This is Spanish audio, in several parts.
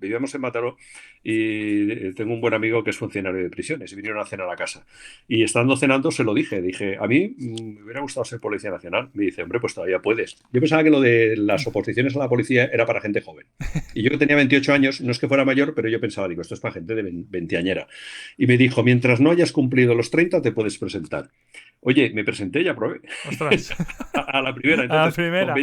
vivíamos en Mataró y tengo un buen amigo que es funcionario de prisiones y vinieron a cenar a casa. Y estando cenando se lo dije, a mí me hubiera gustado ser policía nacional. Me dice, hombre, pues todavía puedes. Yo pensaba que lo de las oposiciones a la policía era para gente joven. Y yo que tenía 28 años, no es que fuera mayor, pero yo pensaba, digo, esto es para gente de veinteañera. Y me dijo, mientras no hayas cumplido los 30 te puedes presentar. Oye, me presenté y aprobé Ostras. a la primera. A la Entonces, primera.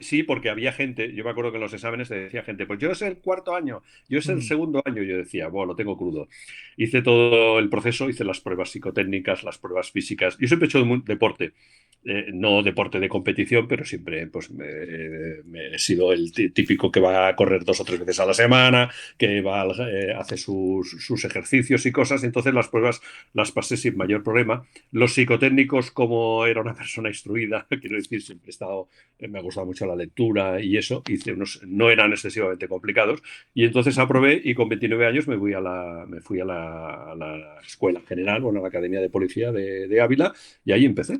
sí, porque había gente, yo me acuerdo que en los exámenes te decía gente, pues yo es el cuarto año, yo es el Mm. segundo año. Yo decía, bueno, lo tengo crudo. Hice todo el proceso, hice las pruebas psicotécnicas, las pruebas físicas. Yo siempre he hecho deporte. No deporte de competición, pero siempre pues, he sido el típico que va a correr 2 o 3 veces a la semana, que hace sus ejercicios y cosas. Entonces las pruebas las pasé sin mayor problema. Los psicotécnicos, como era una persona instruida, quiero decir, siempre he estado, me ha gustado mucho la lectura y eso, hice unos, no eran excesivamente complicados. Y entonces aprobé y con 29 años me fui a la Escuela General, bueno, a la Academia de Policía de Ávila, y ahí empecé.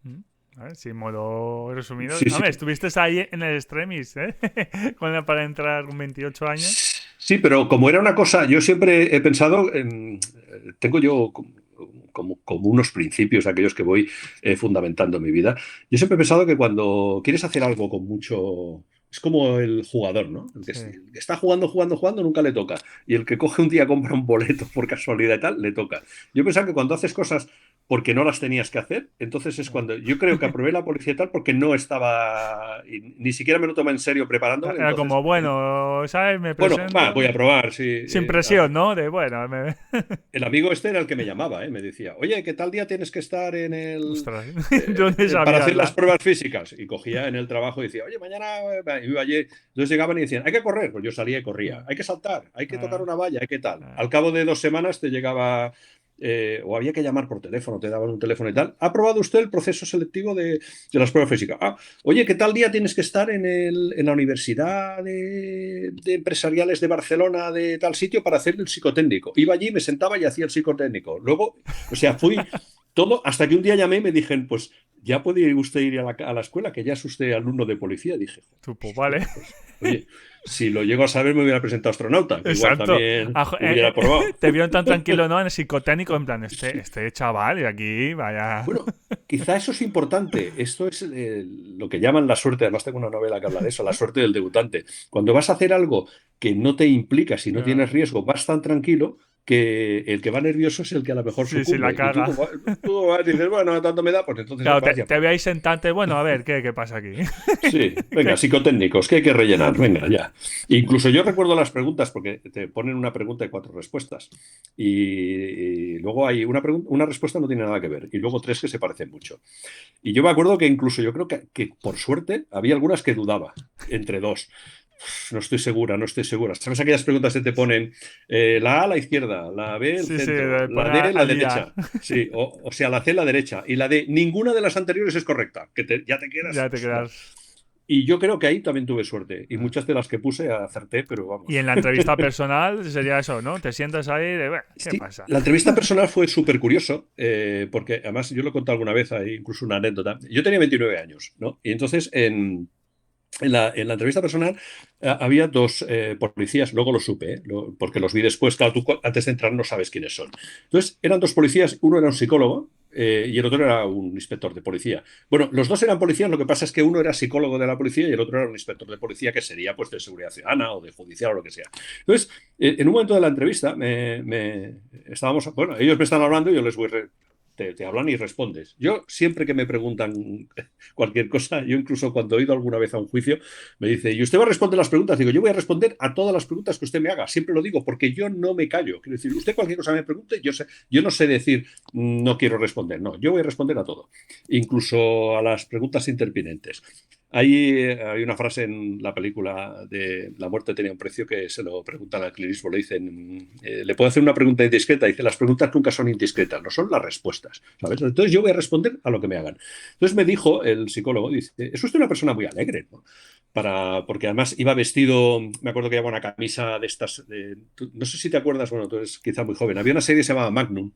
Mm. A ver, sí, modo resumido. Sí, A sí. ver, estuviste ahí en el extremis, ¿eh? Para entrar con 28 años. Sí, pero como era una cosa, yo siempre he pensado, tengo yo como unos principios, aquellos que voy fundamentando en mi vida. Yo siempre he pensado que cuando quieres hacer algo con mucho... Es como el jugador, ¿no? Sí. El que está jugando, jugando, jugando, nunca le toca. Y el que coge un día, compra un boleto por casualidad y tal, le toca. Yo pensaba que cuando haces cosas porque no las tenías que hacer, entonces es cuando yo creo que aprobé la policía y tal porque no estaba, y ni siquiera me lo tomé en serio preparándome, Era entonces como, bueno, ¿sabes? Me bueno, va, voy presento. a probar, sí. Sin presión, ¿no? De, bueno, El amigo este era el que me llamaba, ¿eh? Me decía, oye, ¿qué tal día tienes que estar ostras, yo no para sabía hacer las hablar. pruebas físicas? Y cogía en el trabajo y decía, oye, mañana iba allí. Entonces llegaban y decían, hay que correr. Pues yo salía y corría. Ah, Hay que saltar, hay que tocar ah, una valla, hay que tal. ah. Al cabo de 2 semanas te llegaba, o había que llamar por teléfono, te daban un teléfono y tal. ¿Ha aprobado usted el proceso selectivo de las pruebas físicas? Ah, oye, ¿qué tal día tienes que estar en la Universidad de Empresariales de Barcelona, de tal sitio, para hacer el psicotécnico? Iba allí, me sentaba y hacía el psicotécnico. Luego, o sea, fui todo, hasta que un día llamé y me dijeron, pues ya puede usted ir a la escuela, que ya es usted alumno de policía. Dije, Tú, pues hostia, vale. pues, oye, si lo llego a saber me hubiera presentado astronauta, que igual Exacto. también hubiera probado. Te vieron tan tranquilo, ¿no? En el psicotécnico, en plan, este chaval, y aquí, vaya. Bueno, quizá eso es importante. Esto es lo que llaman la suerte. Además, tengo una novela que habla de eso, la suerte del debutante. Cuando vas a hacer algo que no te implica, si no Ya. tienes riesgo, vas tan tranquilo que el que va nervioso es el que a lo mejor Sí, sí, la sucumbe. Y tú, caga. tú vas y dices, bueno, tanto me da, pues entonces Claro, vas y te apruebas. veáis sentante. Bueno, a ver, ¿qué pasa aquí? Sí, venga, ¿Qué? psicotécnicos, que hay que rellenar, venga, ya. Incluso yo recuerdo las preguntas porque te ponen una pregunta y 4 respuestas. Y luego hay una respuesta no tiene nada que ver y luego tres que se parecen mucho. Y yo me acuerdo que incluso yo creo que por suerte había algunas que dudaba entre dos. No estoy segura, no estoy segura. ¿Sabes aquellas preguntas que te ponen la A a la izquierda, la B el Sí, sí, centro, pone la D la al día. derecha? Sí, o sea, la C la derecha y la D ninguna de las anteriores es correcta, que ya te quedas, Ya te ostras. quedas. Y yo creo que ahí también tuve suerte. Y Ah. muchas de las que puse acerté, pero Y vamos. en la entrevista personal sería eso, ¿no? Te sientas ahí de, "Bueno, ¿qué Sí, pasa?" la entrevista personal fue súper curioso, porque además yo lo he contado alguna vez, hay incluso una anécdota. Yo tenía 29 años, ¿no? Y entonces en la entrevista personal había dos policías, luego lo supe, porque los vi después, claro, tú antes de entrar no sabes quiénes son. Entonces eran dos policías, uno era un psicólogo y el otro era un inspector de policía. Bueno, los dos eran policías, lo que pasa es que uno era psicólogo de la policía y el otro era un inspector de policía que sería pues de seguridad ciudadana o de judicial o lo que sea. Entonces, en un momento de la entrevista, estábamos, bueno, ellos me están hablando y yo les voy, te hablan y respondes. Yo siempre que me preguntan cualquier cosa, yo incluso cuando he ido alguna vez a un juicio, me dice, ¿y usted va a responder las preguntas? Digo, yo voy a responder a todas las preguntas que usted me haga. Siempre lo digo, porque yo no me callo. Quiero decir, usted cualquier cosa me pregunte, yo no sé decir, no quiero responder. No, yo voy a responder a todo, incluso a las preguntas interpinentes. Hay una frase en la película de La muerte tenía un precio que se lo preguntan al Clint Eastwood, le dicen, ¿le puedo hacer una pregunta indiscreta? Dice, las preguntas nunca son indiscretas, no son las respuestas, ¿sabes? Entonces yo voy a responder a lo que me hagan. Entonces me dijo el psicólogo, dice, es usted una persona muy alegre, ¿no? Porque además iba vestido, me acuerdo que llevaba una camisa de estas, no sé si te acuerdas, bueno, tú eres quizá muy joven, había una serie que se llamaba Magnum,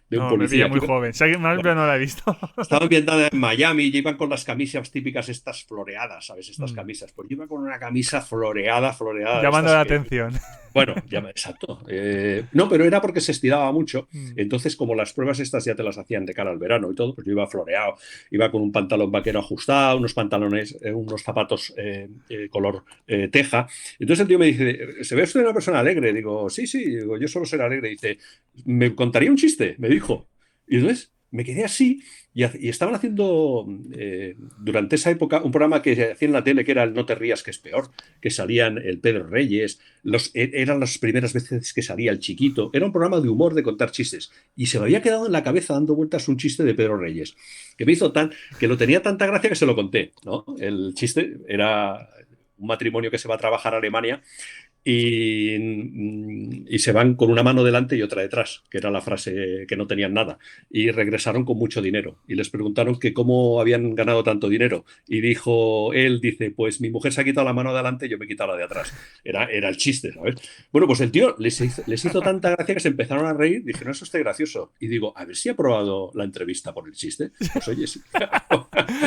de un No, me pilla policía muy que iba, joven. Sé que más, pero bueno, no la he visto. estaba ambientada en Miami y iban con las camisas típicas estas floreada, ¿sabes? Estas camisas. Pues yo iba con una camisa floreada, Llamando estas la que... atención. Bueno, exacto. No, pero era porque se estiraba mucho. Mm. Entonces, como las pruebas estas ya te las hacían de cara al verano y todo, pues yo iba floreado, iba con un pantalón vaquero ajustado, unos pantalones, unos zapatos color teja. Entonces el tío me dice, ¿se ve usted una persona alegre? Digo, sí, sí, digo, yo suelo ser alegre. Dice, ¿me contaría un chiste? Me dijo. Y entonces me quedé así y estaban haciendo durante esa época un programa que hacía en la tele que era el No te rías que es peor, que salían el Pedro Reyes, eran las primeras veces que salía el Chiquito, era un programa de humor de contar chistes y se me había quedado en la cabeza dando vueltas un chiste de Pedro Reyes, que me hizo que lo tenía tanta gracia que se lo conté, ¿no? El chiste era un matrimonio que se va a trabajar a Alemania y se van con una mano delante y otra detrás, que era la frase que no tenían nada. Y regresaron con mucho dinero. Y les preguntaron que cómo habían ganado tanto dinero. Y él dice, pues mi mujer se ha quitado la mano de adelante y yo me he quitado la de atrás. Era el chiste, ¿sabes? Bueno, pues el tío les hizo tanta gracia que se empezaron a reír. Dijeron, eso está gracioso. Y digo, a ver si ha probado la entrevista por el chiste. Pues oye, sí.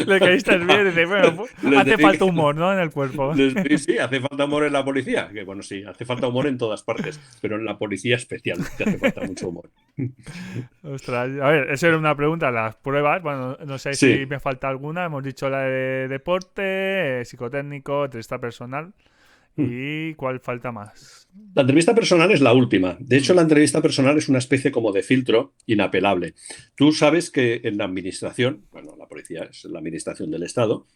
Le caíste bien. Dice, bueno, hace falta humor, ¿no? En el cuerpo. Sí, hace falta humor en la policía. Que bueno, sí, hace falta humor en todas partes, pero en la policía especialmente hace falta mucho humor. Ostras, a ver, eso era una pregunta. Las pruebas, bueno, no sé si Sí. me falta alguna. Hemos dicho la de deporte, psicotécnico, entrevista personal. ¿Y cuál falta más? La entrevista personal es la última. De hecho, Mm. la entrevista personal es una especie como de filtro inapelable. Tú sabes que en la administración, bueno, la policía es la administración del Estado,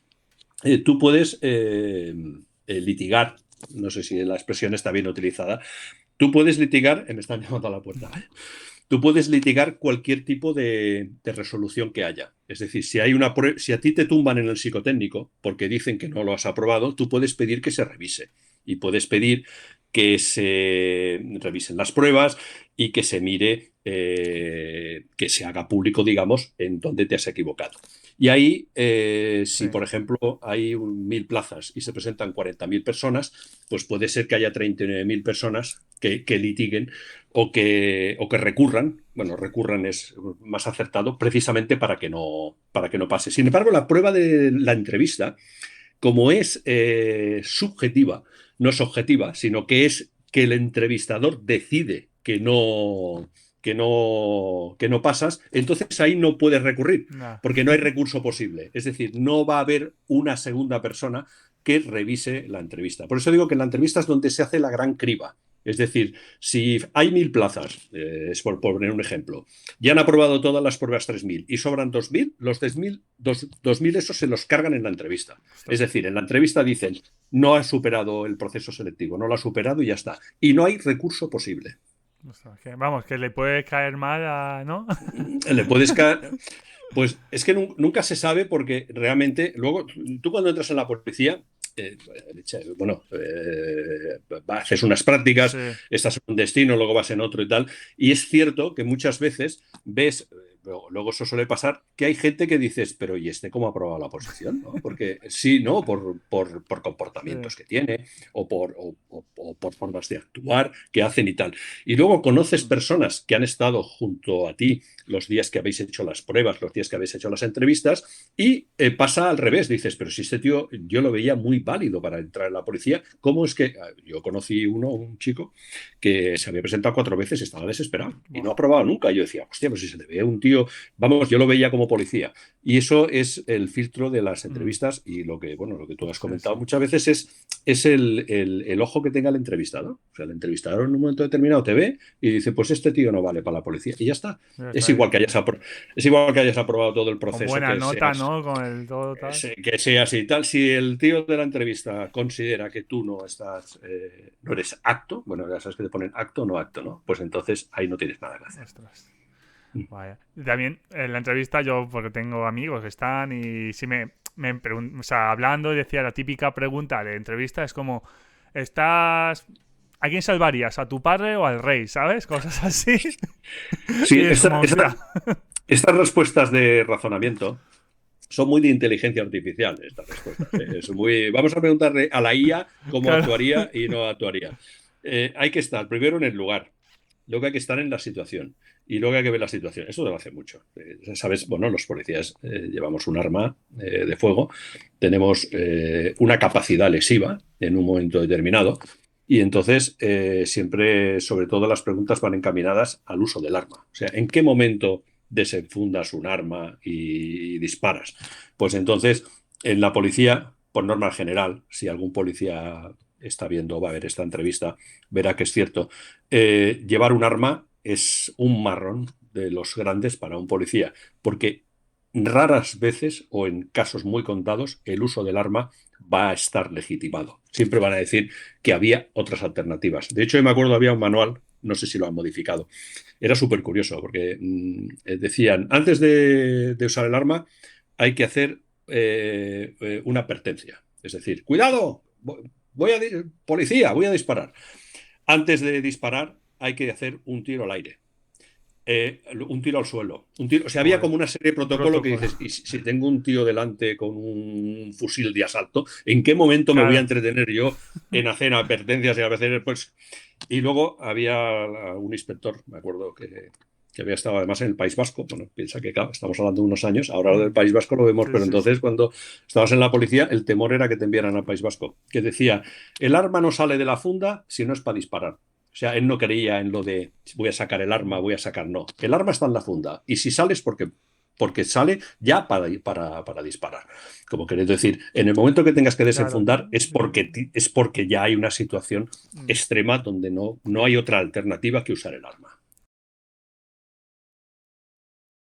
tú puedes litigar, no sé si la expresión está bien utilizada, tú puedes litigar, me están llamando a la puerta, ¿vale? Tú puedes litigar cualquier tipo de resolución que haya. Es decir, si a ti te tumban en el psicotécnico porque dicen que no lo has aprobado, tú puedes pedir que se revise y puedes pedir que se revisen las pruebas y que se mire, que se haga público, digamos, en dónde te has equivocado. Y ahí, Sí. si por ejemplo hay 1.000 plazas y se presentan 40.000 personas, pues puede ser que haya 39.000 personas que litiguen o que recurran. Bueno, recurran es más acertado precisamente para que no pase. Sin embargo, la prueba de la entrevista, como es subjetiva, no es objetiva, sino que es que el entrevistador decide que no pasas, entonces ahí no puedes recurrir, Nah. porque no hay recurso posible. Es decir, no va a haber una segunda persona que revise la entrevista. Por eso digo que en la entrevista es donde se hace la gran criba. Es decir, si hay 1.000 plazas, es por poner un ejemplo, ya han aprobado todas las pruebas 3.000 y sobran 2.000, los 2.000 esos se los cargan en la entrevista. Es Ostras. decir, en la entrevista dicen, no ha superado el proceso selectivo, no lo ha superado y ya está. Y no hay recurso posible. Ostras, vamos, que le puede caer mal a, ¿no? Le puedes caer... Pues es que nunca se sabe porque realmente, luego, tú cuando entras en la policía, bueno, haces unas prácticas, Sí. estás en un destino, luego vas en otro y tal, y es cierto que muchas veces ves, luego eso suele pasar, que hay gente que dices, pero ¿y este cómo ha aprobado la posición? ¿No? Porque sí, ¿no? Por Sí. comportamientos que tiene o por formas de actuar que hacen y tal. Y luego conoces personas que han estado junto a ti los días que habéis hecho las pruebas, los días que habéis hecho las entrevistas, y pasa al revés. Dices, pero si este tío yo lo veía muy válido para entrar en la policía, ¿cómo es que...? Yo conocí un chico que se había presentado 4 veces y estaba desesperado y no ha Buah. aprobado nunca. Yo decía, hostia, pues si se le ve a un tío, vamos, yo lo veía como policía. Y eso es el filtro de las Mm. entrevistas y lo que tú has Sí, sí. comentado muchas veces es el ojo que tenga el entrevistador. O sea, el entrevistador en un momento determinado te ve y dice, pues este tío no vale para la policía. Y ya está. Ya Es está. igual que hayas aprobado todo el Con proceso, buena que nota, seas, ¿no? Con el todo tal. que seas y tal. Si el tío de la entrevista considera que tú no eres acto, bueno, ya sabes que te ponen acto o no acto, ¿no? Pues entonces ahí no tienes nada que hacer. Ostras. Vaya. Y también en la entrevista yo, porque tengo amigos que están y si me preguntan, o sea, hablando y decía la típica pregunta de entrevista es como, ¿estás... ¿A quién salvarías? ¿A tu padre o al rey? ¿Sabes? Cosas así. Sí, Y es como, ostras. estas respuestas de razonamiento son muy de inteligencia artificial, estas respuestas. Vamos a preguntarle a la IA cómo Claro. actuaría y no actuaría. Hay que estar primero en el lugar, luego hay que estar en la situación y luego hay que ver la situación. Eso te lo hace mucho. Sabes, bueno, los policías llevamos un arma de fuego, tenemos una capacidad lesiva en un momento determinado y entonces siempre, sobre todo, las preguntas van encaminadas al uso del arma. O sea, ¿en qué momento desenfundas un arma y disparas? Pues entonces, en la policía, por norma general, si algún policía está viendo, va a ver esta entrevista, verá que es cierto, llevar un arma es un marrón de los grandes para un policía, porque raras veces o en casos muy contados el uso del arma va a estar legitimado. Siempre van a decir que había otras alternativas. De hecho, yo me acuerdo, había un manual, no sé si lo han modificado, era súper curioso porque decían, antes de usar el arma hay que hacer una advertencia. Es decir, cuidado, policía, voy a disparar. Antes de disparar hay que hacer un tiro al aire. Un tiro al suelo. O sea, había Joder, como una serie de un protocolo que protocolo. dices, y si tengo un tío delante con un fusil de asalto, ¿en qué momento me voy a Claro. entretener yo en hacer advertencias y a veces, pues... Y luego había un inspector, me acuerdo, que había estado además en el País Vasco. Bueno, piensa que, claro, estamos hablando de unos años, ahora lo del Mm. País Vasco lo vemos, Sí, pero sí, sí. entonces cuando estabas en la policía, el temor era que te enviaran al País Vasco, que decía, el arma no sale de la funda si no es para disparar. O sea, él no creía en lo de voy a sacar el arma, voy a sacar, no. El arma está en la funda y si sales porque sale ya para disparar. Como queréis decir, en el momento que tengas que Claro. desenfundar es porque ya hay una situación Mm. extrema donde no hay otra alternativa que usar el arma.